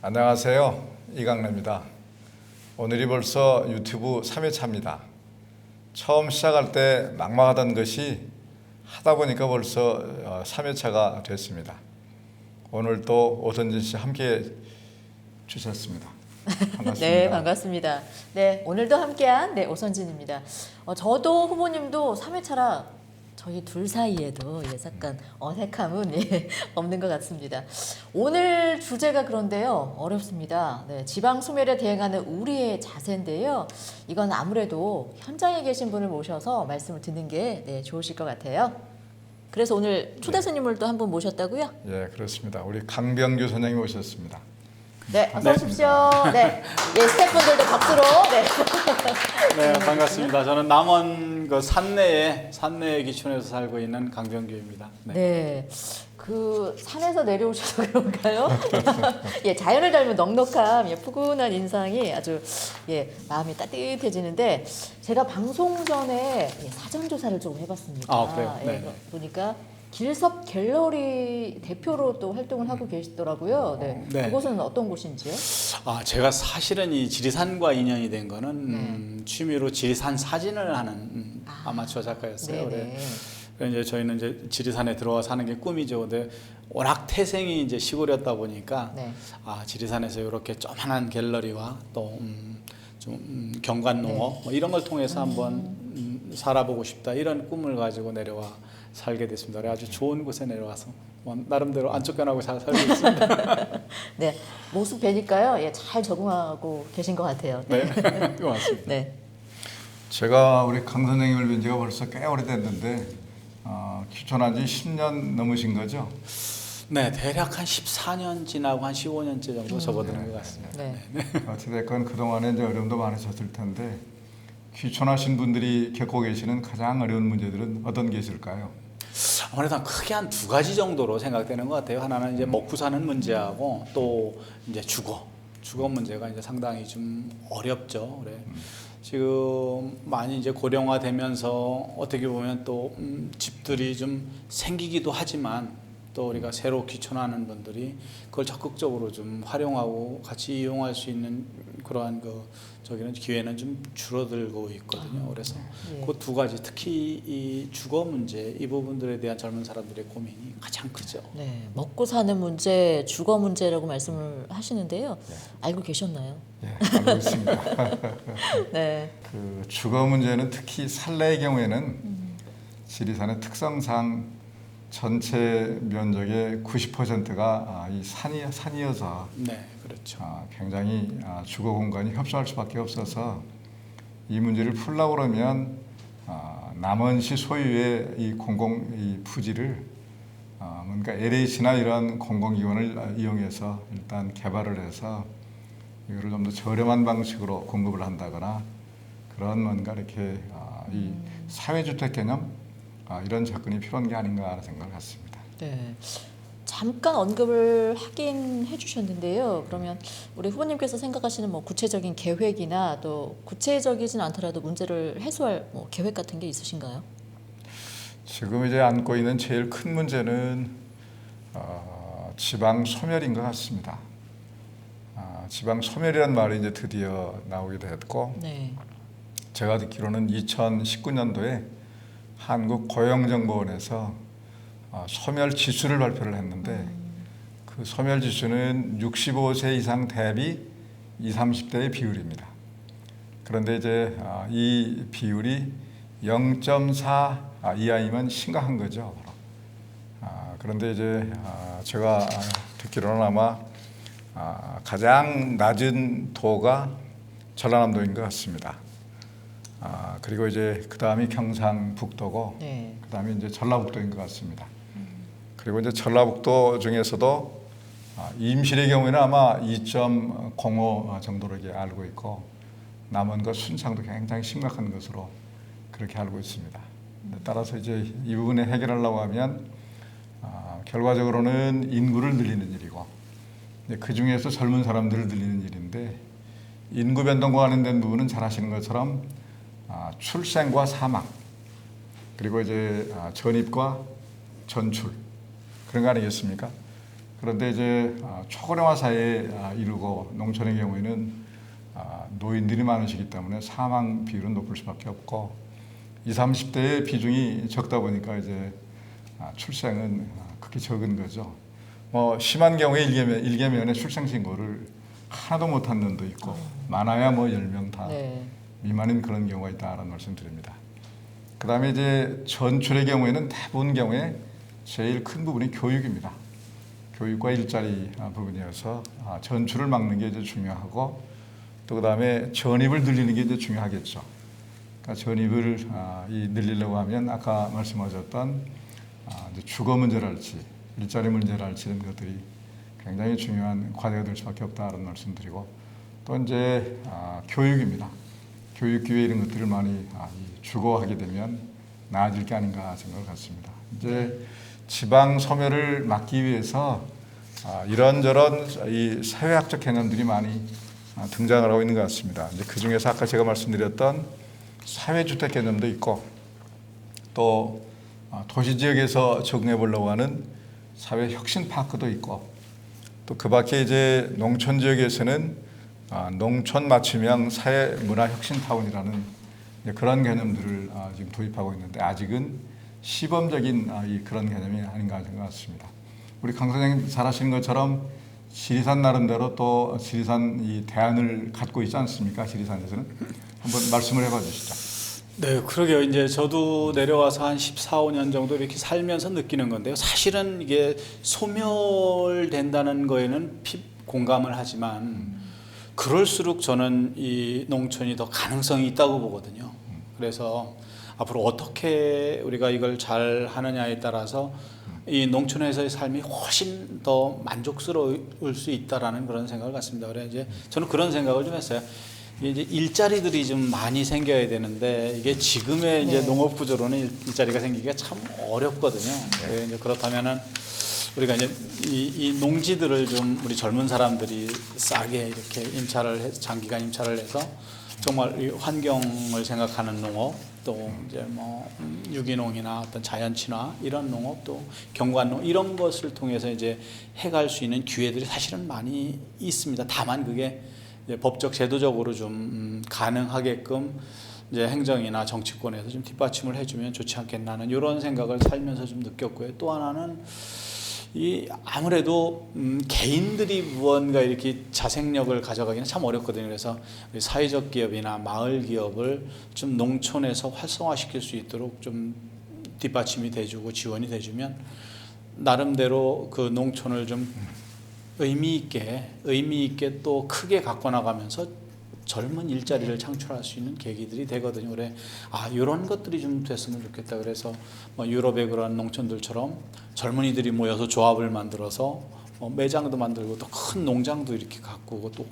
안녕하세요. 이강래입니다. 오늘이 벌써 유튜브 3회차입니다. 처음 시작할 때 막막하던 것이 하다 보니까 벌써 3회차가 됐습니다. 오늘 또 오선진 씨 함께 주셨습니다. 반갑습니다. 네, 반갑습니다. 네, 오늘도 함께한 오선진입니다. 저도 후보님도 3회차라 저희 둘 사이에도 잠깐 어색함은 없는 것 같습니다. 오늘 주제가 그런데요, 어렵습니다. 네, 지방 소멸에 대응하는 우리의 자세인데요. 이건 아무래도 현장에 계신 분을 모셔서 말씀을 듣는 게 좋으실 것 같아요. 그래서 오늘 초대 손님을 또 한 분 모셨다고요? 예, 그렇습니다. 우리 강병규 선생님 오셨습니다. 네, 어서 오십시오. 네, 스태프분들도 박수로. 네, 반갑습니다. 저는 남원 그 산내에 기촌에서 살고 있는 강병규입니다. 네. 그 산에서 내려오셔서 그런가요? 자연을 닮은 넉넉함, 푸근한 인상이 아주 마음이 따뜻해지는데 제가 방송 전에 사전 조사를 조금 해봤습니다. 아, 그래요? 네. 보니까 길섭 갤러리 대표로 또 활동을 하고 계시더라고요. 네. 네. 그곳은 어떤 곳인지요? 제가 사실은 이 지리산과 인연이 된 거는 취미로 지리산 사진을 하는 아마추어 작가였어요. 그래서 이제 저희는 이제 지리산에 들어와 사는 게 꿈이죠. 근데 워낙 태생이 이제 시골이었다 보니까 지리산에서 이렇게 조만한 갤러리와 또 좀 경관 농업 뭐 이런 걸 통해서 한번 살아보고 싶다 이런 꿈을 가지고 내려와 살게 됐습니다. 그래 아주 좋은 곳에 내려와서 나름대로 안 쫓겨나고 잘 살고 있습니다. 네, 모습 뵈니까요, 잘 적응하고 계신 것 같아요. 네, 고맙습니다. 네. 제가 우리 강 선생님을 뵌 지가 벌써 꽤 오래됐는데 귀촌한 지 10년 넘으신 거죠? 네, 대략 한 14년 지나고 한 15년째 정도 접어드는 것 같습니다. 네. 어찌됐건 그동안에 이제 어려움도 많으셨을 텐데 귀촌하신 분들이 겪고 계시는 가장 어려운 문제들은 어떤 게 있을까요? 아무래도 크게 한 두 가지 정도로 생각되는 것 같아요. 하나는 이제 먹고 사는 문제하고 또 이제 주거 문제가 이제 상당히 좀 어렵죠. 그래. 지금 많이 이제 고령화되면서 어떻게 보면 또 집들이 좀 생기기도 하지만 또 우리가 새로 귀촌하는 분들이 그걸 적극적으로 좀 활용하고 같이 이용할 수 있는 그러한 저기는 기회는 좀 줄어들고 있거든요. 그래서 그 두 가지, 특히 이 주거 문제 이 부분들에 대한 젊은 사람들의 고민이 가장 크죠. 네, 먹고 사는 문제, 주거 문제라고 말씀을 하시는데요. 알고 계셨나요? 예, 알고 있습니다. 네. 그 주거 문제는 특히 산래의 경우에는 지리산의 특성상 전체 면적의 90%가 이 산이어서 네, 그렇죠. 굉장히 주거 공간이 협소할 수밖에 없어서 이 문제를 풀려고 그러면 남원시 소유의 이 부지를 뭔가 LH나 이런 공공기관을 이용해서 일단 개발을 해서 이거를 좀 더 저렴한 방식으로 공급을 한다거나 그런 뭔가 이렇게 이 사회주택 개념 이런 접근이 필요한 게 아닌가 하는 생각을 갖습니다. 네. 잠깐 언급을 하긴 해주셨는데요. 그러면 우리 후보님께서 생각하시는 구체적인 계획이나 또 구체적이진 않더라도 문제를 해소할 계획 같은 게 있으신가요? 지금 이제 안고 있는 제일 큰 문제는 지방 소멸인 것 같습니다. 지방 소멸이라는 말이 이제 드디어 나오기도 했고, 제가 듣기로는 2019년도에 한국고용정보원에서 소멸 지수를 발표를 했는데 그 소멸 지수는 65세 이상 대비 20, 30대의 비율입니다. 그런데 이제 이 비율이 0.4 이하이면 심각한 거죠. 그런데 이제 제가 듣기로는 아마 가장 낮은 도가 전라남도인 것 같습니다. 그리고 이제 그 다음이 경상북도고, 그 다음이 이제 전라북도인 것 같습니다. 그리고 이제 전라북도 중에서도 임실의 경우에는 아마 2.05 정도로 이렇게 알고 있고, 남원과 순창도 굉장히 심각한 것으로 그렇게 알고 있습니다. 따라서 이제 이 부분에 해결하려고 하면 결과적으로는 인구를 늘리는 일이고, 그 중에서 젊은 사람들을 늘리는 일인데, 인구 변동과 관련된 부분은 잘 아시는 것처럼 출생과 사망, 그리고 이제 전입과 전출 그런 거 아니겠습니까? 그런데 이제 초고령화 사회에 이르고 농촌의 경우에는 노인들이 많으시기 때문에 사망 비율은 높을 수밖에 없고 20, 30대의 비중이 적다 보니까 이제 출생은 극히 적은 거죠. 뭐 심한 경우에 일개면에 출생 신고를 하나도 못한 년도 있고 많아야 뭐 10명 다 네. 미만인 그런 경우가 있다라는 말씀드립니다. 그다음에 이제 전출의 경우에는 대부분 경우에 제일 큰 부분이 교육입니다. 교육과 일자리 부분이어서 전출을 막는 게 이제 중요하고 또 그다음에 전입을 늘리는 게 이제 중요하겠죠. 그러니까 전입을 늘리려고 하면 아까 말씀하셨던 이제 주거 문제랄지 일자리 문제랄지 이런 것들이 굉장히 중요한 과제가 될 수밖에 없다는 말씀드리고 또 이제 교육입니다. 교육 기회 이런 것들을 많이 주고하게 되면 나아질 게 아닌가 생각을 갖습니다. 이제 지방 소멸을 막기 위해서 이런저런 이 사회학적 개념들이 많이 등장을 하고 있는 것 같습니다. 이제 그 중에서 아까 제가 말씀드렸던 사회주택 개념도 있고 또 도시 지역에서 적응해 보려고 하는 사회 혁신 파크도 있고 또 그 밖에 이제 농촌 지역에서는 농촌 맞춤형 사회 문화 혁신 타운이라는 그런 개념들을 지금 도입하고 있는데 아직은 시범적인 그런 개념이 아닌가 생각 같습니다. 우리 강 선생님 잘 아시는 것처럼 지리산 나름대로 또 지리산 이 대안을 갖고 있지 않습니까? 지리산에서는 한번 말씀을 해봐 주시죠. 네, 그러게요. 이제 저도 내려와서 한 14, 15년 정도 이렇게 살면서 느끼는 건데요. 사실은 이게 소멸된다는 거에는 공감을 하지만 그럴수록 저는 이 농촌이 더 가능성이 있다고 보거든요. 그래서 앞으로 어떻게 우리가 이걸 잘 하느냐에 따라서 이 농촌에서의 삶이 훨씬 더 만족스러울 수 있다라는 그런 생각을 갖습니다. 그래서 이제 저는 그런 생각을 좀 했어요. 이제 일자리들이 좀 많이 생겨야 되는데 이게 지금의 이제 농업 구조로는 일자리가 생기기가 참 어렵거든요. 이제 그렇다면은 우리가 이제 이 농지들을 좀 우리 젊은 사람들이 싸게 이렇게 장기간 임차를 해서 정말 이 환경을 생각하는 농업 또 이제 뭐 유기농이나 어떤 자연 친화 이런 농업 또 경관농 이런 것을 통해서 이제 해갈 수 있는 기회들이 사실은 많이 있습니다. 다만 그게 이제 법적 제도적으로 좀 가능하게끔 이제 행정이나 정치권에서 좀 뒷받침을 해주면 좋지 않겠나는 이런 생각을 살면서 좀 느꼈고요. 또 하나는 이 아무래도 개인들이 무언가 이렇게 자생력을 가져가기는 참 어렵거든요. 그래서 사회적 기업이나 마을 기업을 좀 농촌에서 활성화시킬 수 있도록 좀 뒷받침이 돼주고 지원이 돼주면 나름대로 그 농촌을 좀 의미 있게 또 크게 갖고 나가면서 젊은 일자리를 창출할 수 있는 계기들이 되거든요. 그래 이런 것들이 좀 됐으면 좋겠다. 그래서 뭐 유럽의 그런 농촌들처럼 젊은이들이 모여서 조합을 만들어서 매장도 만들고 또 큰 농장도 이렇게 가꾸고 또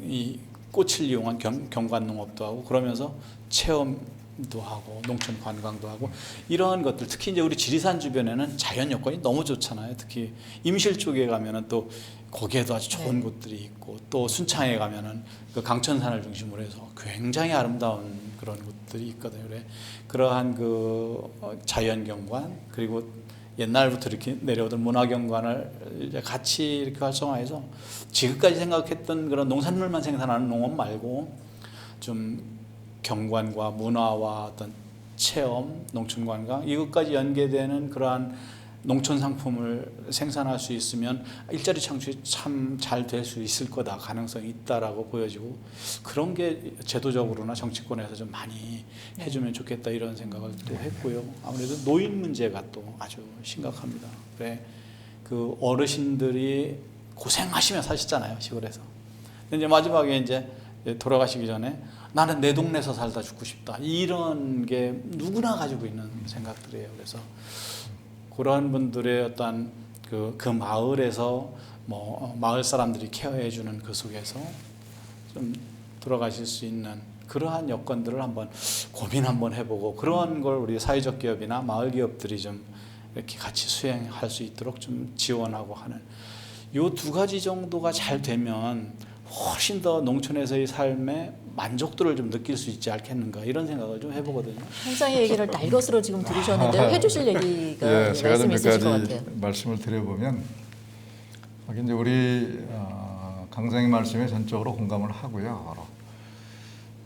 이 꽃을 이용한 경관농업도 하고 그러면서 체험도 하고 농촌 관광도 하고 이러한 것들 특히 이제 우리 지리산 주변에는 자연 여건이 너무 좋잖아요. 특히 임실 쪽에 가면은 또 거기에도 아주 좋은 곳들이 있고 또 순창에 가면은 그 강천산을 중심으로 해서 굉장히 아름다운 그런 곳들이 있거든요. 그래 그러한 그 자연 경관 그리고 옛날부터 이렇게 내려오던 문화 경관을 이제 같이 이렇게 활성화해서 지금까지 생각했던 그런 농산물만 생산하는 농업 말고 좀 경관과 문화와 어떤 체험, 농촌 관광 이것까지 연계되는 그러한 농촌 상품을 생산할 수 있으면 일자리 창출이 참 잘 될 수 있을 거다 가능성이 있다라고 보여지고 그런 게 제도적으로나 정치권에서 좀 많이 해주면 좋겠다 이런 생각을 또 했고요. 아무래도 노인 문제가 또 아주 심각합니다. 그래 그 어르신들이 고생하시며 사시잖아요 시골에서. 근데 이제 마지막에 이제 돌아가시기 전에 나는 내 동네에서 살다 죽고 싶다 이런 게 누구나 가지고 있는 생각들이에요. 그래서 그런 분들의 어떤 그 마을에서 뭐 마을 사람들이 케어해주는 그 속에서 좀 돌아가실 수 있는 그러한 여건들을 한번 고민 한번 해보고 그러한 걸 우리 사회적 기업이나 마을 기업들이 좀 이렇게 같이 수행할 수 있도록 좀 지원하고 하는 요 두 가지 정도가 잘 되면 훨씬 더 농촌에서의 삶의 만족도를 좀 느낄 수 있지 않겠는가 이런 생각을 좀 해보거든요. 현장의 얘기를 날것으로 지금 들으셨는데요. 해주실 얘기가 제가 좀 몇 말씀이 있으실 것 가지 같아요. 말씀을 드려보면 이제 우리 강 선생님 말씀에 전적으로 공감을 하고요.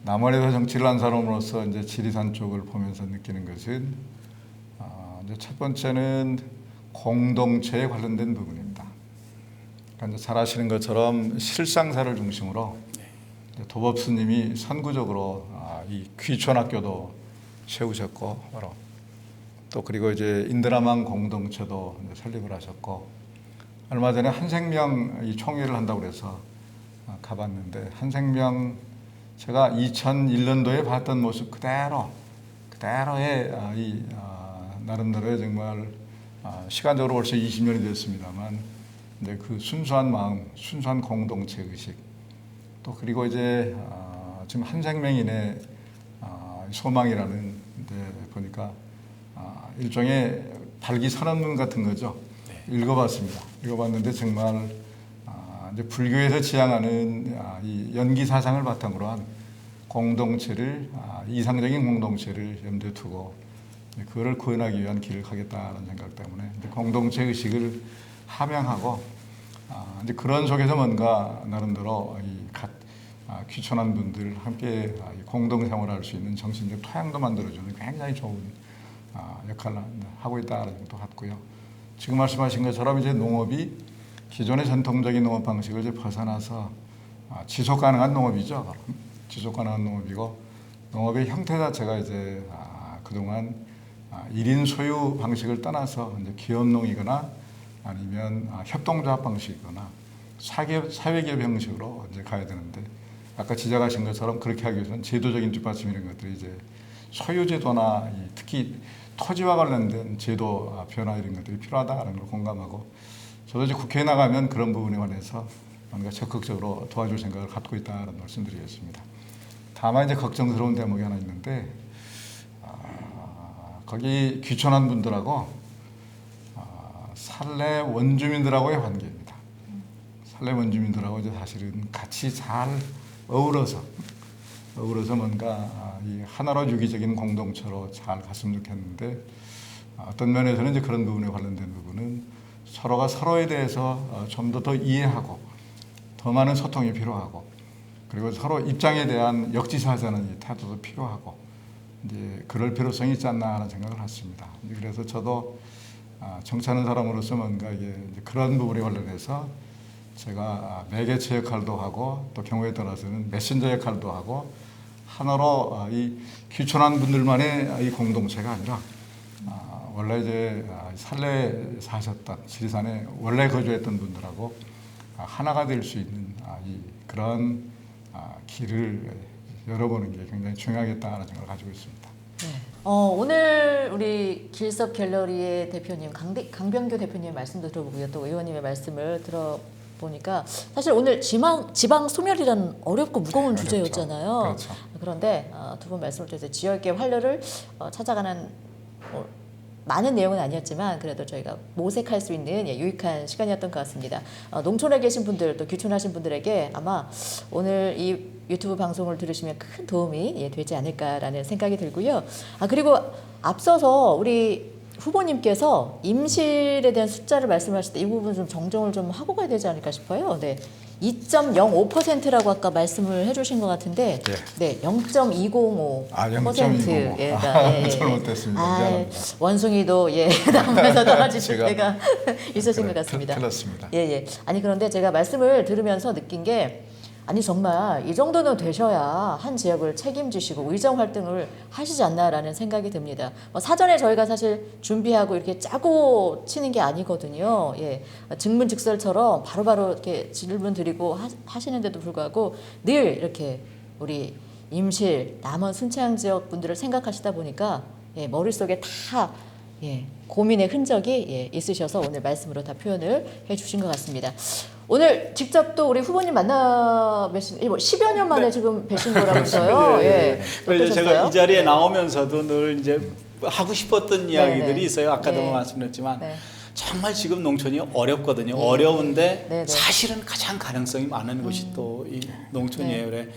남원에서 정치를 한 사람으로서 이제 지리산 쪽을 보면서 느끼는 것은 이제 첫 번째는 공동체에 관련된 부분입니다. 그러니까 이제 잘 아시는 것처럼 실상사를 중심으로 이제 도법 스님이 선구적으로 이 귀촌학교도 세우셨고 또 그리고 이제 인드라만 공동체도 이제 설립을 하셨고 얼마 전에 한생명 이 총회를 한다고 그래서 가봤는데 한생명 제가 2001년도에 봤던 모습 그대로의 이 나름대로의 정말 시간적으로 벌써 20년이 됐습니다만 이제 그 순수한 마음, 순수한 공동체 의식 또 그리고 이제 지금 한생명인의 소망이라는 데 보니까 일종의 발기선언문 같은 거죠. 읽어봤습니다. 읽어봤는데 정말 이제 불교에서 지향하는 이 연기 사상을 바탕으로 한 공동체를 이상적인 공동체를 염두에 두고 그거를 구현하기 위한 길을 가겠다는 생각 때문에 이제 공동체 의식을 함양하고 이제 그런 속에서 뭔가 나름대로 귀촌한 분들 함께 공동 생활할 수 있는 정신적 토양도 만들어주는 굉장히 좋은 역할을 하고 있다는 것도 같고요. 지금 말씀하신 것처럼 이제 농업이 기존의 전통적인 농업 방식을 이제 벗어나서 지속 가능한 농업이죠. 지속 가능한 농업이고 농업의 형태 자체가 이제 그동안 1인 소유 방식을 떠나서 이제 기업농이거나 아니면 협동조합 방식이거나 사회기업 형식으로 이제 가야 되는데 아까 지적하신 것처럼 그렇게 하기 위해서는 제도적인 뒷받침 이런 것들이 이제 소유제도나 특히 토지와 관련된 제도 변화 이런 것들이 필요하다는 걸 공감하고 저도 이제 국회에 나가면 그런 부분에 관해서 뭔가 적극적으로 도와줄 생각을 갖고 있다는 말씀드리겠습니다. 다만 이제 걱정스러운 대목이 하나 있는데 거기 귀촌한 분들하고 산내 원주민들하고의 관계입니다. 산내 원주민들하고 이제 사실은 같이 잘 어우러서 뭔가 이 하나로 유기적인 공동체로 잘 갔으면 좋겠는데 어떤 면에서는 이제 그런 부분에 관련된 부분은 서로가 서로에 대해서 좀 더 이해하고 더 많은 소통이 필요하고 그리고 서로 입장에 대한 역지사지하는 태도도 필요하고 이제 그럴 필요성이 있지 않나 하는 생각을 했습니다. 그래서 저도 정치하는 사람으로서 뭔가 이제 그런 부분에 관련해서 제가 매개체 역할도 하고 또 경우에 따라서는 메신저 역할도 하고 하나로 이 귀촌한 분들만의 이 공동체가 아니라 원래 이제 산내에 사셨던 지리산에 원래 거주했던 분들하고 하나가 될 수 있는 그런 길을 열어보는 게 굉장히 중요하겠다는 생각을 가지고 있습니다. 네. 오늘 우리 길섭 갤러리의 대표님 강병규 대표님의 말씀도 들어보고요. 또 의원님의 말씀을 들어보니까 사실 오늘 지방 소멸이라는 어렵고 무거운 어렵죠. 주제였잖아요. 그렇죠. 그런데 두 분 말씀을 통해서 지역의 활로를 찾아가는 많은 내용은 아니었지만 그래도 저희가 모색할 수 있는 유익한 시간이었던 것 같습니다. 농촌에 계신 분들 또 귀촌하신 분들에게 아마 오늘 이 유튜브 방송을 들으시면 큰 도움이 되지 않을까라는 생각이 들고요. 그리고 앞서서 우리 후보님께서 임실에 대한 숫자를 말씀하실 때 이 부분 좀 정정을 좀 하고 가야 되지 않을까 싶어요. 네. 2.05%라고 아까 말씀을 해주신 것 같은데, 네, 0.205%. 0.205. 잘못됐습니다. 원숭이도 나무에서 떨어지실 때가 있으신 것 같습니다. 틀렸습니다. 아니 그런데 제가 말씀을 들으면서 느낀 게 아니 정말 이 정도는 되셔야 한 지역을 책임지시고 의정 활동을 하시지 않나라는 생각이 듭니다. 사전에 저희가 사실 준비하고 이렇게 짜고 치는 게 아니거든요. 증문즉설처럼 바로바로 이렇게 질문 드리고 하시는데도 불구하고 늘 이렇게 우리 임실, 남원, 순창 지역 분들을 생각하시다 보니까 머릿속에 다 고민의 흔적이 있으셔서 오늘 말씀으로 다 표현을 해주신 것 같습니다. 오늘 직접 또 우리 후보님 만나 뵈신 10여 년 만에 지금 뵈신 거라면서요. 그래서 제가 이 자리에 나오면서도 늘 이제 하고 싶었던 이야기들이 있어요. 아까도 말씀드렸지만 정말 지금 농촌이 어렵거든요. 어려운데 사실은 가장 가능성이 많은 곳이 또 이 농촌이에요. 그래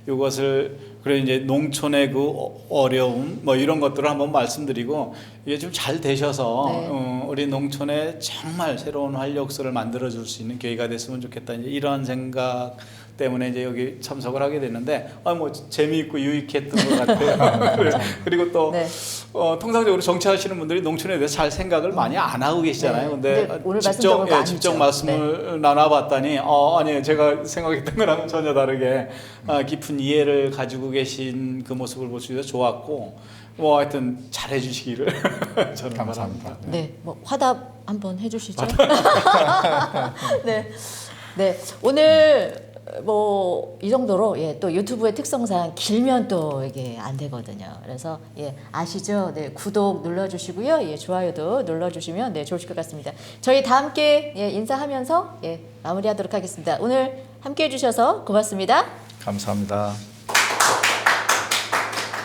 이것을 그래 이제 농촌의 그 어려움 뭐 이런 것들을 한번 말씀드리고 이게 좀 잘 되셔서 네. 우리 농촌에 정말 새로운 활력소를 만들어 줄 수 있는 계기가 됐으면 좋겠다. 이제 이런 생각 때문에 이제 여기 참석을 하게 됐는데 뭐 재미있고 유익했던 것 같아요. 그리고 또 네. 통상적으로 정치하시는 분들이 농촌에 대해서 잘 생각을 많이 안 하고 계시잖아요. 네. 근데 근데 오늘 말씀 들어보니까 아니죠. 직접 말씀을 나눠봤더니 아니 제가 생각했던 거랑은 전혀 다르게 깊은 이해를 가지고 계신 그 모습을 볼 수 있어서 좋았고 뭐 하여튼 잘해 주시기를 저는 감사합니다. 바랍니다. 네, 뭐 화답 한번 해주시죠. 네, 네, 오늘 뭐 이 정도로 또 유튜브의 특성상 길면 또 이게 안 되거든요. 그래서 아시죠? 네, 구독 눌러주시고요, 좋아요도 눌러주시면 좋으실 것 같습니다. 저희 다 함께 인사하면서 마무리하도록 하겠습니다. 오늘 함께 해주셔서 고맙습니다. 감사합니다.